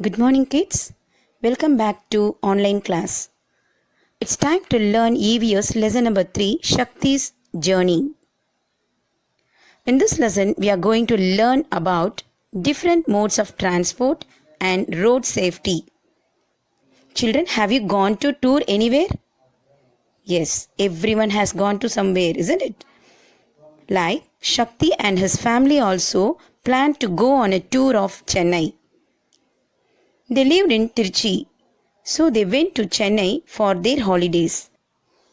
Good morning, kids. Welcome back to online class. It's time to learn EVS lesson number 3, Shakti's Journey. In this lesson, we are going to learn about different modes of transport and road safety. Children, have you gone to tour anywhere? Yes, everyone has gone to somewhere, isn't it? Like Shakti and his family also planned to go on a tour of Chennai. They lived in Trichy, so they went to Chennai for their holidays.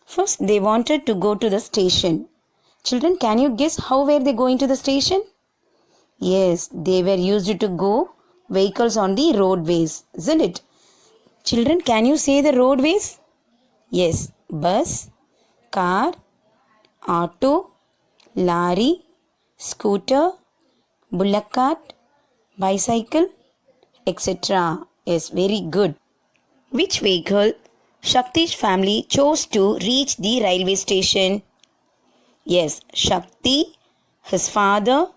First, they wanted to go to the station. Children, can you guess how were they going to the station? Yes, they were used to go vehicles on the roadways, isn't it? Children, can you say the roadways? Yes, bus, car, auto, lorry, scooter, bullock cart, bicycle, etc. Yes, very good. Which vehicle Shakti's family chose to reach the railway station? Yes, Shakti, his father,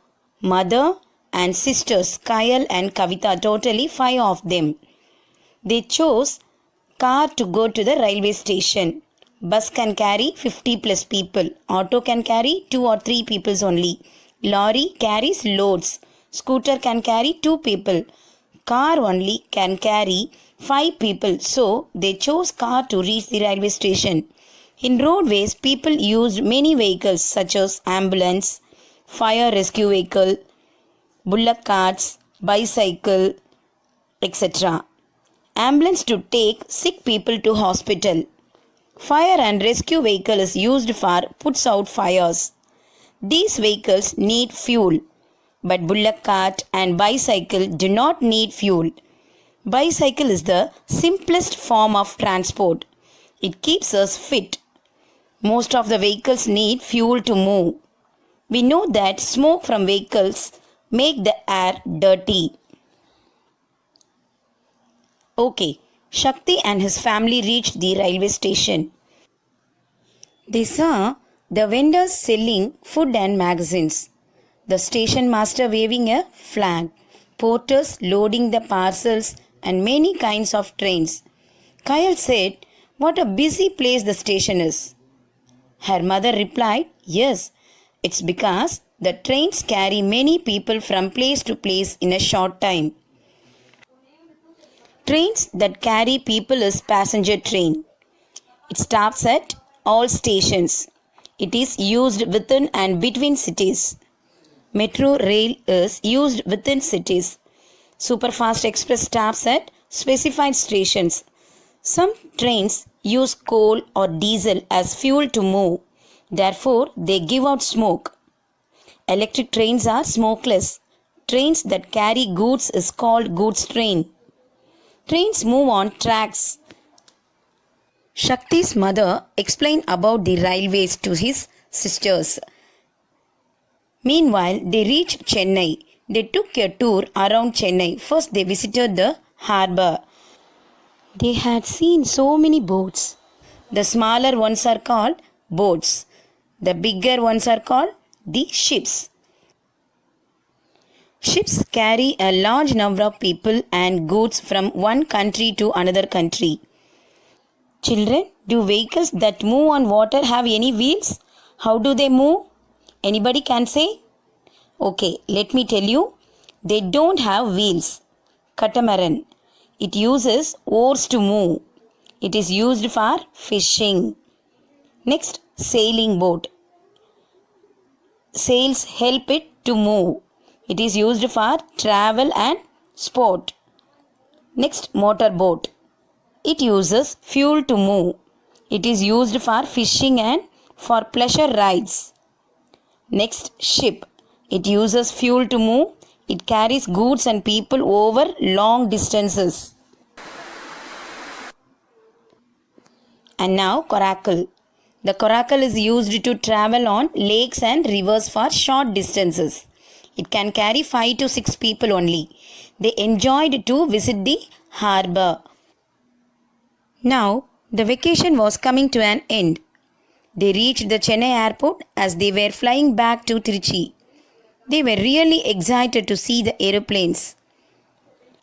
mother and sisters Kayal and Kavita, totally 5 of them. They chose car to go to the railway station. Bus can carry 50 plus people. Auto can carry 2 or 3 people only. Lorry carries loads. Scooter can carry 2 people. Car only can carry 5 people, so they chose car to reach the railway station. In roadways, people used many vehicles such as ambulance, fire rescue vehicle, bullock carts, bicycle, etc. Ambulance to take sick people to hospital. Fire and rescue vehicle is used for puts out fires. These vehicles need fuel. But bullock cart and bicycle do not need fuel. Bicycle is the simplest form of transport. It keeps us fit. Most of the vehicles need fuel to move. We know that smoke from vehicles make the air dirty. Okay, Shakti and his family reached the railway station. They saw the vendors selling food and magazines. The station master waving a flag, porters loading the parcels and many kinds of trains. Kayal said, "What a busy place the station is." Her mother replied, "Yes, it's because the trains carry many people from place to place in a short time." Trains that carry people is passenger train. It stops at all stations. It is used within and between cities. Metro rail is used within cities. Superfast express stops at specified stations. Some trains use coal or diesel as fuel to move. Therefore, they give out smoke. Electric trains are smokeless. Trains that carry goods is called goods train. Trains move on tracks. Shakti's mother explained about the railways to his sisters. Meanwhile, they reached Chennai. They took a tour around Chennai. First, they visited the harbour. They had seen so many boats. The smaller ones are called boats. The bigger ones are called the ships. Ships carry a large number of people and goods from one country to another country. Children, do vehicles that move on water have any wheels? How do they move? Anybody can say? Okay, let me tell you. They don't have wheels. Catamaran. It uses oars to move. It is used for fishing. Next, sailing boat. Sails help it to move. It is used for travel and sport. Next, motor boat. It uses fuel to move. It is used for fishing and for pleasure rides. Next, ship. It uses fuel to move. It carries goods and people over long distances. And now, coracle. The coracle is used to travel on lakes and rivers for short distances. It can carry 5 to 6 people only. They enjoyed to visit the harbour. Now, the vacation was coming to an end. They reached the Chennai airport as they were flying back to Trichy. They were really excited to see the aeroplanes.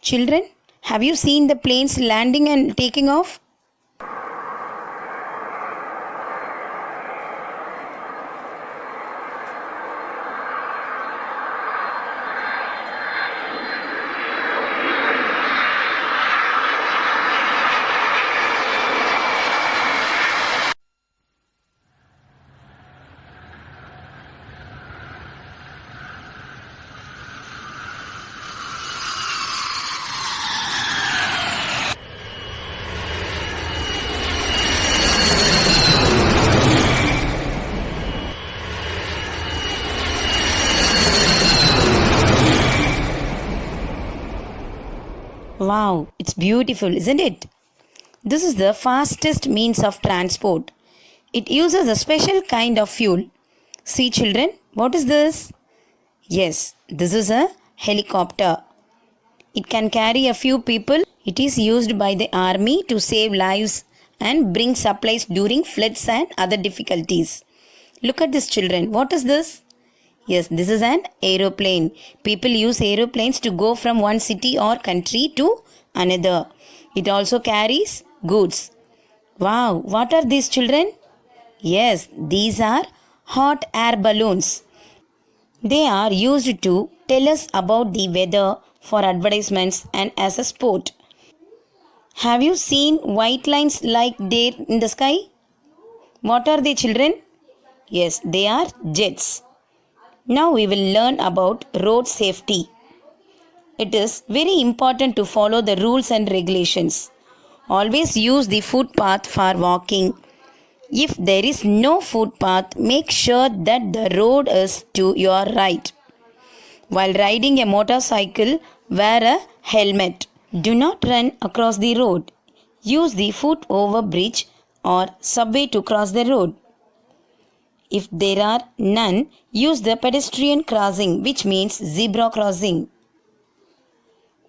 Children, Have you seen the planes landing and taking off? Wow, it's beautiful, isn't it? This is the fastest means of transport. It uses a special kind of fuel. See, children, what is this? Yes, this is a helicopter. It can carry a few people. It is used by the army to save lives and bring supplies during floods and other difficulties. Look at this, children. What is this? Yes, this is an aeroplane. People use aeroplanes to go from one city or country to another. It also carries goods. Wow, what are these, children? Yes, these are hot air balloons. They are used to tell us about the weather, for advertisements, and as a sport. Have you seen white lines like there in the sky? What are they, children? Yes, they are jets. Now we will learn about road safety. It is very important to follow the rules and regulations. Always use the footpath for walking. If there is no footpath, make sure that the road is to your right. While riding a motorcycle, wear a helmet. Do not run across the road. Use the foot over bridge or subway to cross the road. If there are none, use the pedestrian crossing, which means zebra crossing.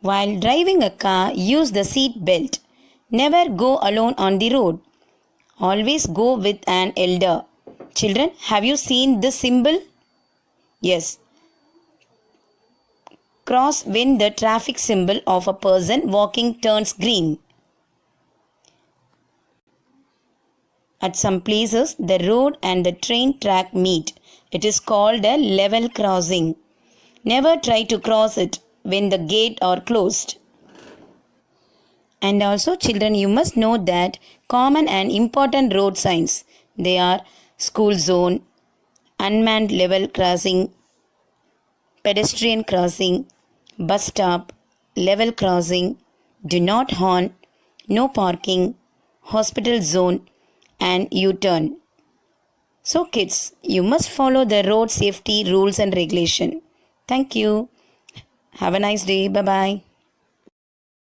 While driving a car, use the seat belt. Never go alone on the road. Always go with an elder. Children, have you seen this symbol? Yes. Cross when the traffic symbol of a person walking turns green. At some places, the road and the train track meet. It is called a level crossing. Never try to cross it when the gate are closed. And also, children, you must know that common and important road signs. They are school zone, unmanned level crossing, pedestrian crossing, bus stop, level crossing, do not horn, no parking, hospital zone, and U-turn. So kids, you must follow the road safety rules and regulation. Thank you. Have a nice day. Bye-bye.